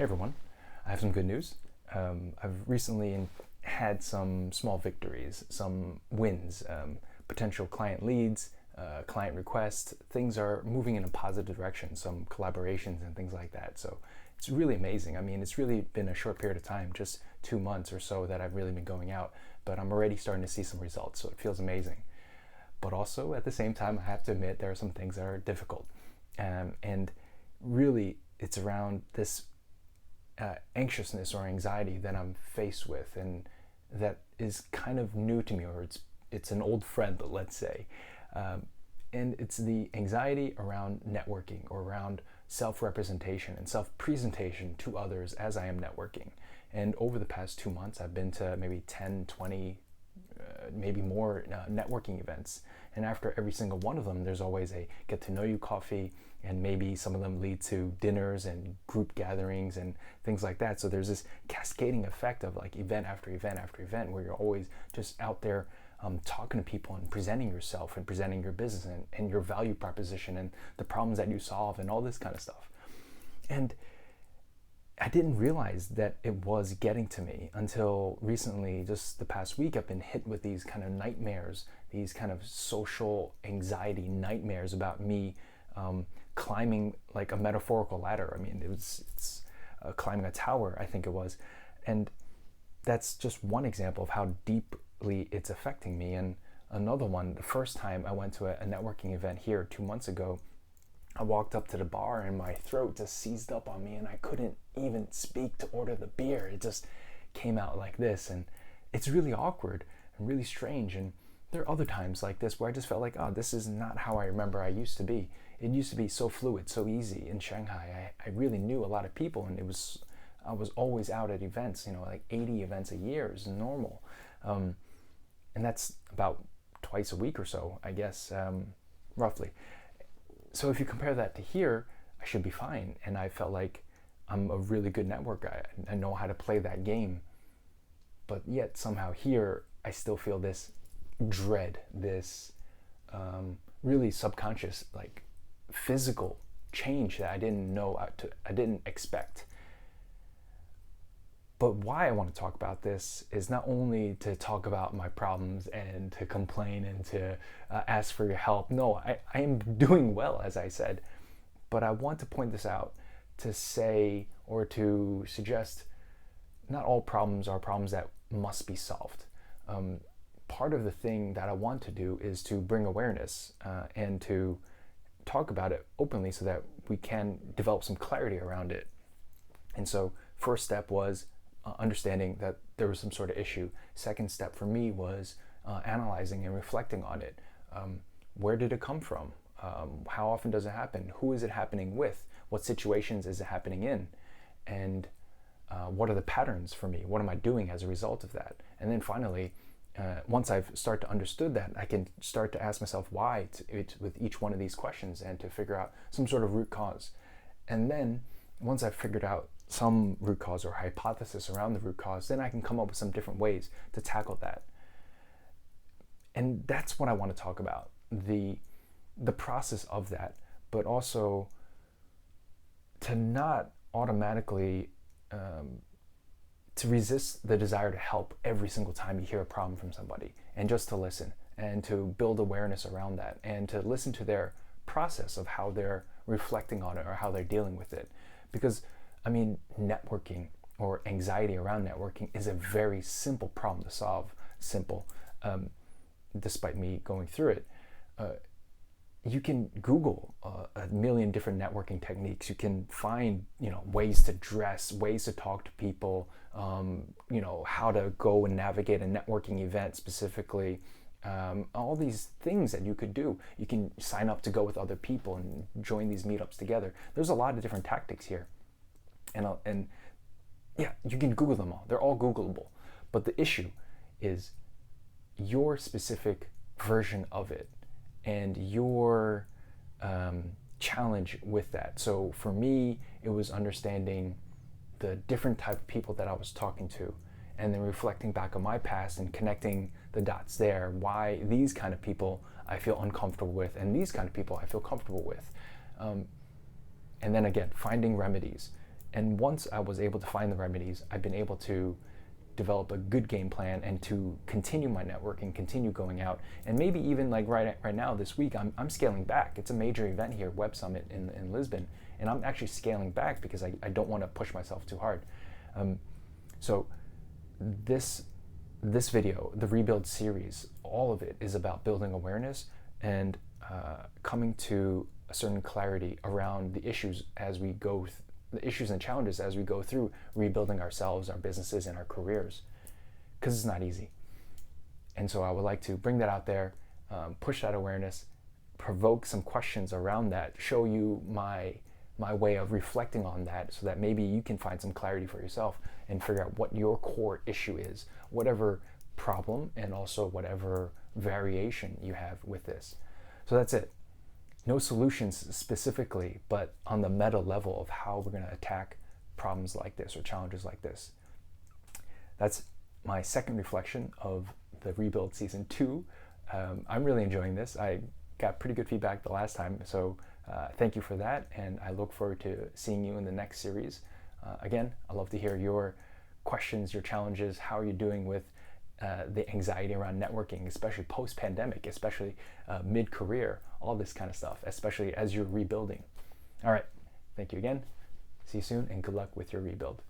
Hey everyone, I have some good news. I've recently had some small victories, some wins, potential client leads, client requests. Things are moving in a positive direction, some collaborations and things like that. So it's really amazing. I mean, it's really been a short period of time, just 2 months or so that I've really been going out, but I'm already starting to see some results, so it feels amazing. But also at the same time, I have to admit there are some things that are difficult. And really, it's around this anxiousness or anxiety that I'm faced with, and that is kind of new to me, or it's an old friend, let's say. Um, and it's the anxiety around networking or around self-representation and self-presentation to others as I am networking. And over the past 2 months, I've been to maybe 10, 20, maybe more networking events. And after every single one of them, there's always a get to know you coffee, and maybe some of them lead to dinners and group gatherings and things like that. So there's this cascading effect of like event after event after event where you're always just out there talking to people and presenting yourself and presenting your business and your value proposition and the problems that you solve and all this kind of stuff. And I didn't realize that it was getting to me until recently. Just the past week, I've been hit with these kind of nightmares, these kind of social anxiety nightmares about me climbing like a metaphorical ladder. I mean, it's climbing a tower, I think it was. And that's just one example of how deeply it's affecting me. And another one, the first time I went to a networking event here 2 months ago, I walked up to the bar and my throat just seized up on me and I couldn't even speak to order the beer. It just came out like this, and it's really awkward and really strange. And there are other times like this where I just felt like, oh, this is not how I remember I used to be. It used to be so fluid, so easy in Shanghai. I really knew a lot of people, and I was always out at events, like 80 events a year is normal. And that's about twice a week or so, I guess, roughly. So if you compare that to here, I should be fine. And I felt like I'm a really good networker. I know how to play that game. But yet somehow here, I still feel this dread, this really subconscious, like physical change that I didn't know, I didn't expect. But why I want to talk about this is not only to talk about my problems and to complain and to ask for your help. No, I am doing well, as I said. But I want to point this out to say or to suggest not all problems are problems that must be solved. Part of the thing that I want to do is to bring awareness and to talk about it openly so that we can develop some clarity around it. And so first step was understanding that there was some sort of issue. Second step for me was analyzing and reflecting on it. Where did it come from? How often does it happen? Who is it happening with? What situations is it happening in? And what are the patterns for me? What am I doing as a result of that? And then finally, once I've started to understood that, I can start to ask myself why with each one of these questions and to figure out some sort of root cause. And then once I've figured out some root cause or hypothesis around the root cause, then I can come up with some different ways to tackle that. And that's what I want to talk about, the process of that, but also to not automatically to resist the desire to help every single time you hear a problem from somebody, and just to listen and to build awareness around that and to listen to their process of how they're reflecting on it or how they're dealing with it. Because I mean, networking or anxiety around networking is a very simple problem to solve. Simple, despite me going through it. You can Google a million different networking techniques. You can find, ways to dress, ways to talk to people, how to go and navigate a networking event specifically. All these things that you could do. You can sign up to go with other people and join these meetups together. There's a lot of different tactics here. And yeah, you can Google them all. They're all Googleable. But the issue is your specific version of it and your challenge with that. So for me, it was understanding the different type of people that I was talking to, and then reflecting back on my past and connecting the dots there. Why these kind of people I feel uncomfortable with, and these kind of people I feel comfortable with. And then again, finding remedies. And once I was able to find the remedies, I've been able to develop a good game plan and to continue my networking, continue going out, and maybe even like right now this week, I'm scaling back. It's a major event here, Web Summit in Lisbon, and I'm actually scaling back because I don't want to push myself too hard. So this video, the Rebuild series, all of it is about building awareness and coming to a certain clarity around the issues as we go the issues and challenges as we go through rebuilding ourselves, our businesses, and our careers, because it's not easy. And so I would like to bring that out there, push that awareness, provoke some questions around that, show you my way of reflecting on that so that maybe you can find some clarity for yourself and figure out what your core issue is, whatever problem and also whatever variation you have with this. So that's it. No solutions specifically, but on the meta level of how we're going to attack problems like this or challenges like this. That's my second reflection of the Rebuild Season 2. I'm really enjoying this. I got pretty good feedback the last time, so thank you for that, and I look forward to seeing you in the next series. Again, I'd love to hear your questions, your challenges, how are you doing with the anxiety around networking, especially post-pandemic, especially mid-career, all this kind of stuff, especially as you're rebuilding. All right, thank you again. See you soon, and good luck with your rebuild.